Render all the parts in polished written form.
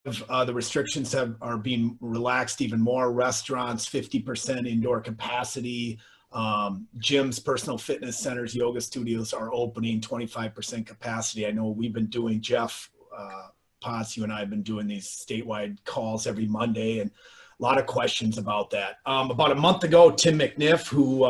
the restrictions are being relaxed even more. Restaurants, 50% indoor capacity. Gyms, personal fitness centers, yoga studios are opening 25% capacity. I know we've been doing, Jeff Potts, you and I have been doing these statewide calls every Monday, and a lot of questions about that. About a month ago, Tim McNiff, who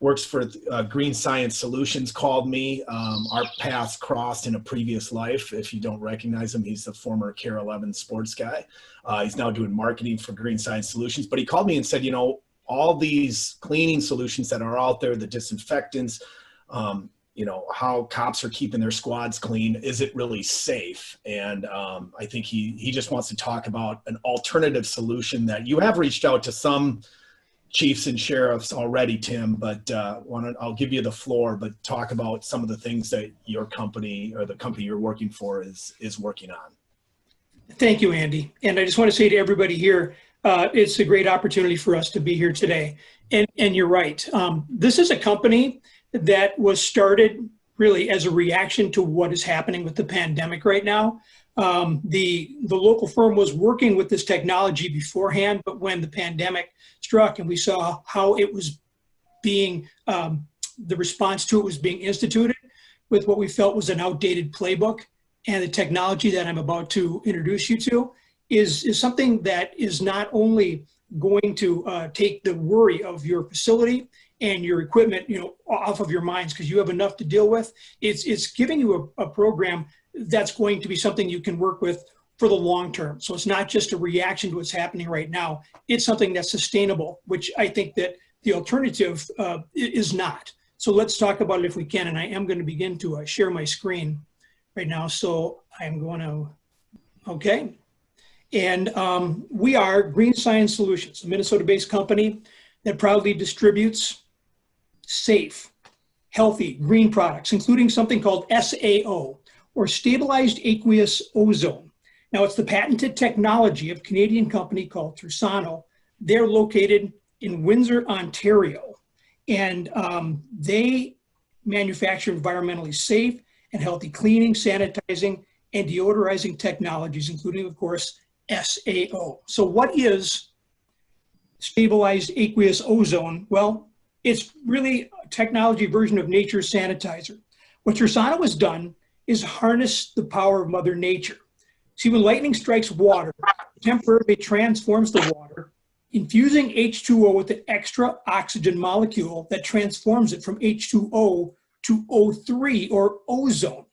works for Green Science Solutions, called me. Our paths crossed in a previous life. If you don't recognize him, he's the former Care 11 sports guy. He's now doing marketing for Green Science Solutions. But he called me and said, you know, all these cleaning solutions that are out there, the disinfectants, you know, how cops are keeping their squads clean, is it really safe? And I think he just wants to talk about an alternative solution that you have reached out to some chiefs and sheriffs already, Tim, but I'll give you the floor, but talk about some of the things that your company or the company you're working for is working on. Thank you, Andy. And I just want to say to everybody here, it's a great opportunity for us to be here today. And you're right. This is a company that was started really as a reaction to what is happening with the pandemic right now. The local firm was working with this technology beforehand, but when the pandemic struck and we saw how it was being, the response to it was being instituted with what we felt was an outdated playbook, and the technology that I'm about to introduce you to is something that is not only going to take the worry of your facility and your equipment, you know, off of your minds because you have enough to deal with. It's giving you a program that's going to be something you can work with for the long term. So it's not just a reaction to what's happening right now. It's something that's sustainable, which I think that the alternative is not. So let's talk about it if we can. And I am going to begin to share my screen right now. So I'm going to, okay. And we are Green Science Solutions, a Minnesota-based company that proudly distributes safe, healthy, green products, including something called SAO, or Stabilized Aqueous Ozone. Now, it's the patented technology of a Canadian company called Tersano. They're located in Windsor, Ontario, and they manufacture environmentally safe and healthy cleaning, sanitizing, and deodorizing technologies, including, of course, SAO. So what is Stabilized Aqueous Ozone? Well, it's really a technology version of nature's sanitizer. What Tersano has done is harness the power of Mother Nature. See, when lightning strikes water, it temporarily transforms the water, infusing H2O with an extra oxygen molecule that transforms it from H2O to O3, or ozone.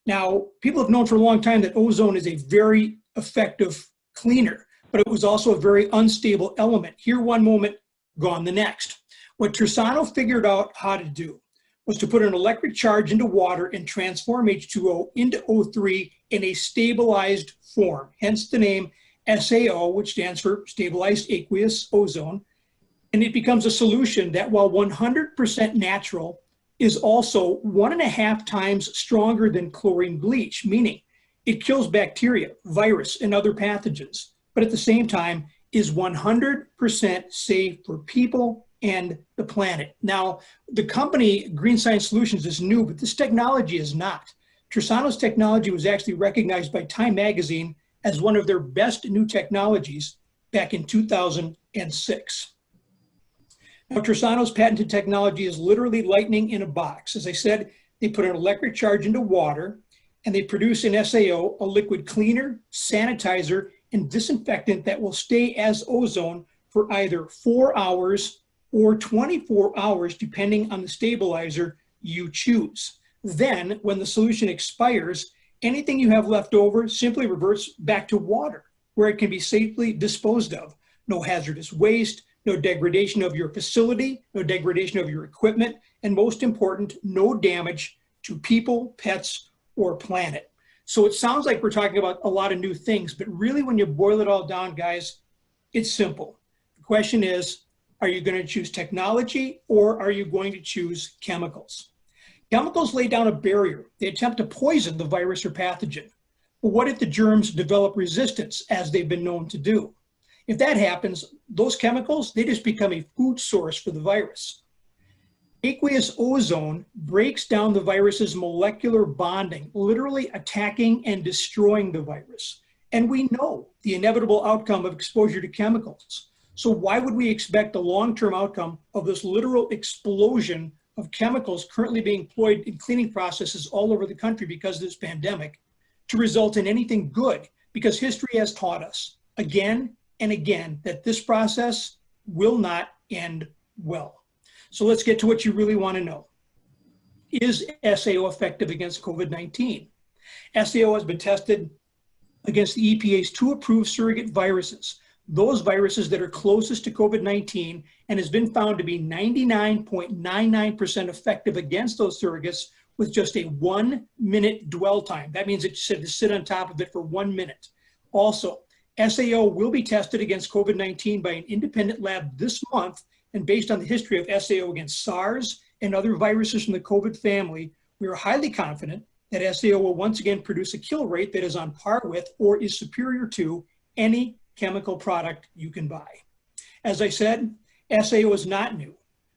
Now, people have known for a long time that ozone is a very effective cleaner, but it was also a very unstable element. Here one moment, gone the next. What Tersano figured out how to do was to put an electric charge into water and transform H2O into O3 in a stabilized form, hence the name SAO, which stands for Stabilized Aqueous Ozone. And it becomes a solution that, while 100% natural, is also 1.5 times stronger than chlorine bleach, meaning it kills bacteria, virus, and other pathogens, but at the same time is 100% safe for people and the planet. Now, the company Green Science Solutions is new, but this technology is not. Tersano's technology was actually recognized by Time Magazine as one of their best new technologies back in 2006. Now, Tersano's patented technology is literally lightning in a box. As I said, they put an electric charge into water, and they produce in SAO a liquid cleaner, sanitizer, and disinfectant that will stay as ozone for either 4 hours or 24 hours, depending on the stabilizer you choose. Then, when the solution expires, anything you have left over simply reverts back to water, where it can be safely disposed of. No hazardous waste, no degradation of your facility, no degradation of your equipment, and most important, no damage to people, pets, or planet. So it sounds like we're talking about a lot of new things, but really when you boil it all down, guys, it's simple. The question is, are you going to choose technology or are you going to choose chemicals? Chemicals lay down a barrier. They attempt to poison the virus or pathogen. But what if the germs develop resistance, as they've been known to do? If that happens, those chemicals, they just become a food source for the virus. Aqueous ozone breaks down the virus's molecular bonding, literally attacking and destroying the virus. And we know the inevitable outcome of exposure to chemicals. So why would we expect the long-term outcome of this literal explosion of chemicals currently being employed in cleaning processes all over the country because of this pandemic to result in anything good? Because history has taught us again and again that this process will not end well. So let's get to what you really want to know. Is SAO effective against COVID-19? SAO has been tested against the EPA's 2 approved surrogate viruses, those viruses that are closest to COVID-19, and has been found to be 99.99% effective against those surrogates with just a 1-minute dwell time. That means it said to sit on top of it for 1 minute. Also, SAO will be tested against COVID-19 by an independent lab this month, and based on the history of SAO against SARS and other viruses from the COVID family, we are highly confident that SAO will once again produce a kill rate that is on par with or is superior to any chemical product you can buy. As I said, SAO is not new.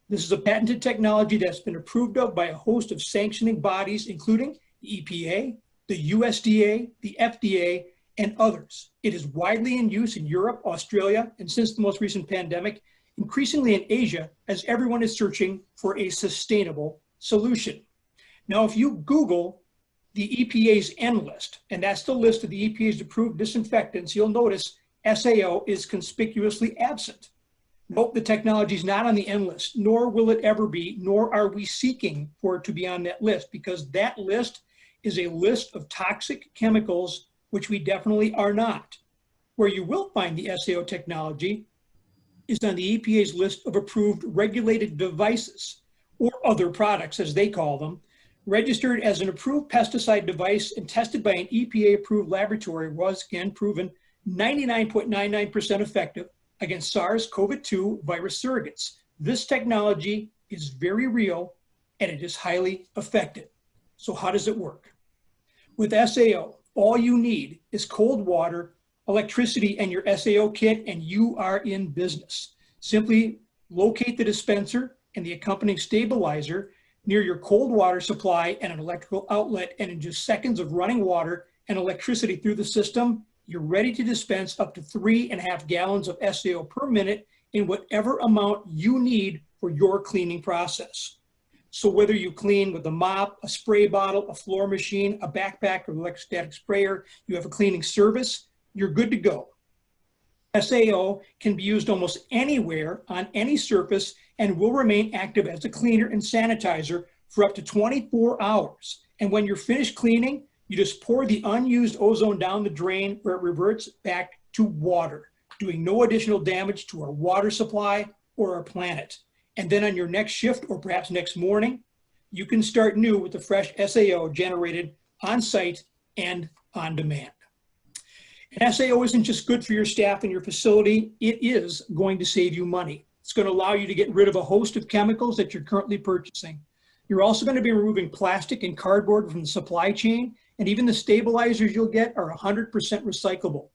This is a patented technology that's been approved of by a host of sanctioning bodies, including the EPA, the USDA, the FDA, and others. It is widely in use in Europe, Australia, and since the most recent pandemic, increasingly in Asia, as everyone is searching for a sustainable solution. Now, if you Google the EPA's N list, and that's the list of the EPA's approved disinfectants, you'll notice SAO is conspicuously absent. Nope, the technology is not on the N list, nor will it ever be, nor are we seeking for it to be on that list, because that list is a list of toxic chemicals, which we definitely are not. Where you will find the SAO technology is on the EPA's list of approved regulated devices, or other products as they call them, registered as an approved pesticide device and tested by an EPA-approved laboratory, was again proven 99.99% effective against SARS-CoV-2 virus surrogates. This technology is very real and it is highly effective. So how does it work? With SAO, all you need is cold water, electricity, and your SAO kit, and you are in business. Simply locate the dispenser and the accompanying stabilizer near your cold water supply and an electrical outlet, and in just seconds of running water and electricity through the system, you're ready to dispense up to 3.5 gallons of SAO per minute in whatever amount you need for your cleaning process. So whether you clean with a mop, a spray bottle, a floor machine, a backpack, or electrostatic sprayer, you have a cleaning service, you're good to go. SAO can be used almost anywhere on any surface and will remain active as a cleaner and sanitizer for up to 24 hours. And when you're finished cleaning, you just pour the unused ozone down the drain where it reverts back to water, doing no additional damage to our water supply or our planet. And then on your next shift, or perhaps next morning, you can start new with the fresh SAO generated on site and on demand. And SAO isn't just good for your staff and your facility, it is going to save you money. It's going to allow you to get rid of a host of chemicals that you're currently purchasing. You're also going to be removing plastic and cardboard from the supply chain, and even the stabilizers you'll get are 100% recyclable.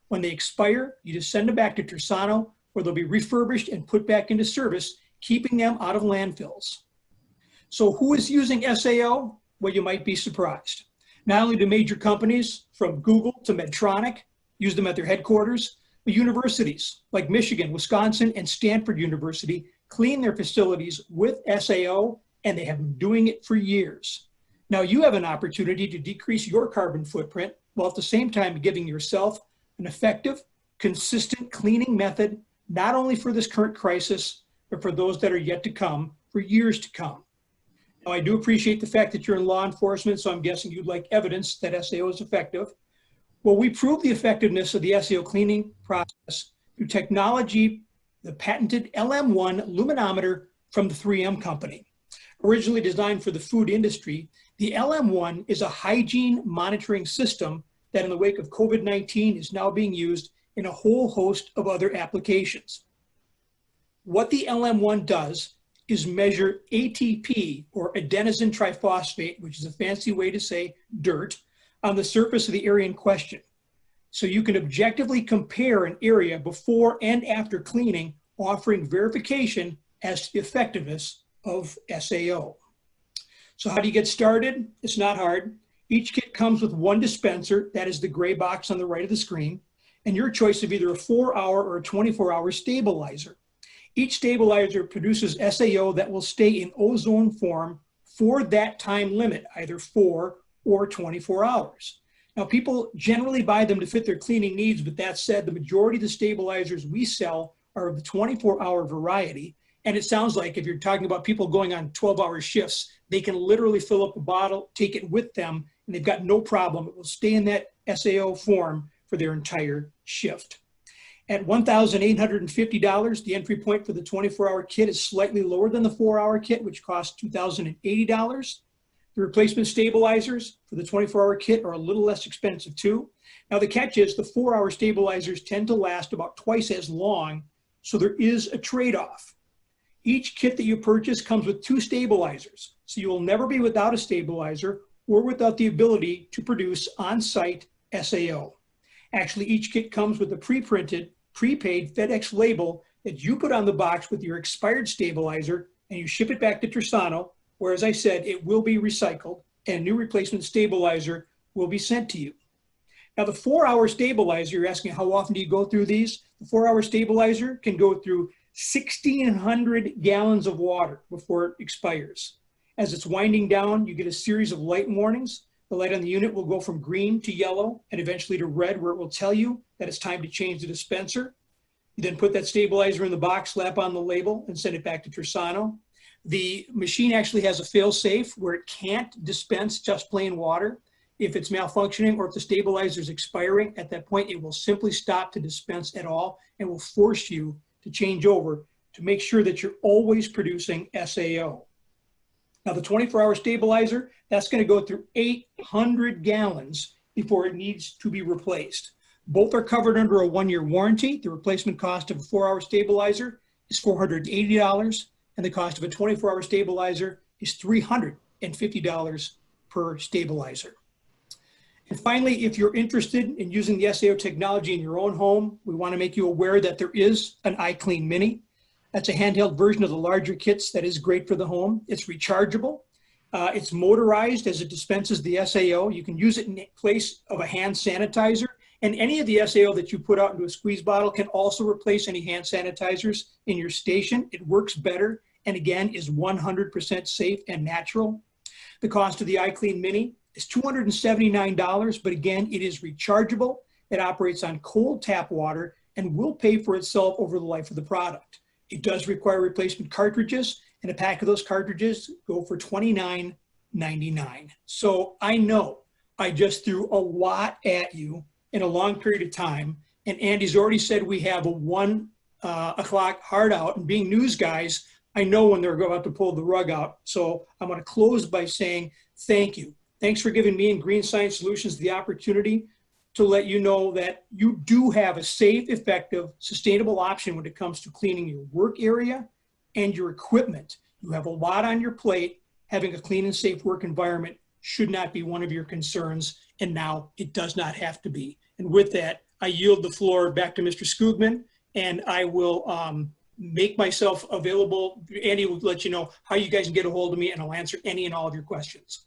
When they expire, you just send them back to Tersano, where they'll be refurbished and put back into service, keeping them out of landfills. So who is using SAO? Well, you might be surprised. Not only do major companies from Google to Medtronic use them at their headquarters, but universities like Michigan, Wisconsin, and Stanford University clean their facilities with SAO, and they have been doing it for years. Now you have an opportunity to decrease your carbon footprint while at the same time giving yourself an effective, consistent cleaning method, not only for this current crisis, but for those that are yet to come, for years to come. Now, I do appreciate the fact that you're in law enforcement, so I'm guessing you'd like evidence that SAO is effective. Well, we proved the effectiveness of the SAO cleaning process through technology, the patented LM1 luminometer from the 3M company. Originally designed for the food industry, the LM1 is a hygiene monitoring system that in the wake of COVID-19 is now being used in a whole host of other applications. What the LM1 does is measure ATP, or adenosine triphosphate, which is a fancy way to say dirt, on the surface of the area in question. So you can objectively compare an area before and after cleaning, offering verification as to the effectiveness of SAO. So how do you get started? It's not hard. Each kit comes with one dispenser, that is the gray box on the right of the screen, and your choice of either a 4-hour or a 24-hour stabilizer. Each stabilizer produces SAO that will stay in ozone form for that time limit, either 4 or 24 hours. Now, people generally buy them to fit their cleaning needs, but that said, the majority of the stabilizers we sell are of the 24-hour variety. And it sounds like if you're talking about people going on 12-hour shifts, they can literally fill up a bottle, take it with them, and they've got no problem. It will stay in that SAO form for their entire shift. At $1,850, the entry point for the 24-hour kit is slightly lower than the 4-hour kit, which costs $2,080. The replacement stabilizers for the 24-hour kit are a little less expensive too. Now the catch is the 4-hour stabilizers tend to last about twice as long, so there is a trade-off. Each kit that you purchase comes with 2 stabilizers, so you will never be without a stabilizer or without the ability to produce on-site SAO. Actually, each kit comes with a pre-printed, prepaid FedEx label that you put on the box with your expired stabilizer, and you ship it back to Tersano, where, as I said, it will be recycled and a new replacement stabilizer will be sent to you. Now, the 4-hour stabilizer, you're asking how often do you go through these? The 4-hour stabilizer can go through 1,600 gallons of water before it expires. As it's winding down, you get a series of light warnings. The light on the unit will go from green to yellow and eventually to red, where it will tell you that it's time to change the dispenser. You then put that stabilizer in the box, slap on the label, and send it back to Tersano. The machine actually has a fail-safe where it can't dispense just plain water. If it's malfunctioning or if the stabilizer is expiring, at that point, it will simply stop to dispense at all and will force you to change over to make sure that you're always producing SAO. Now, the 24-hour stabilizer, that's going to go through 800 gallons before it needs to be replaced. Both are covered under a 1-year warranty. The replacement cost of a 4-hour stabilizer is $480, and the cost of a 24-hour stabilizer is $350 per stabilizer. And finally, if you're interested in using the SAO technology in your own home, we want to make you aware that there is an Iclean Mini. That's a handheld version of the larger kits that is great for the home. It's rechargeable. It's motorized as it dispenses the SAO. You can use it in place of a hand sanitizer. And any of the SAO that you put out into a squeeze bottle can also replace any hand sanitizers in your station. It works better and, again, is 100% safe and natural. The cost of the Iclean Mini is $279, but again, it is rechargeable. It operates on cold tap water and will pay for itself over the life of the product. It does require replacement cartridges, and a pack of those cartridges go for $29.99. So I know I just threw a lot at you in a long period of time, and Andy's already said we have a 1 o'clock hard out, and being news guys, I know when they're about to pull the rug out. So I'm going to close by saying thank you. Thanks for giving me and Green Science Solutions the opportunity to let you know that you do have a safe, effective, sustainable option when it comes to cleaning your work area and your equipment. You have a lot on your plate. Having a clean and safe work environment should not be one of your concerns, and now it does not have to be. And with that, I yield the floor back to Mr. Skoogman, and I will make myself available. Andy will let you know how you guys can get a hold of me, and I'll answer any and all of your questions.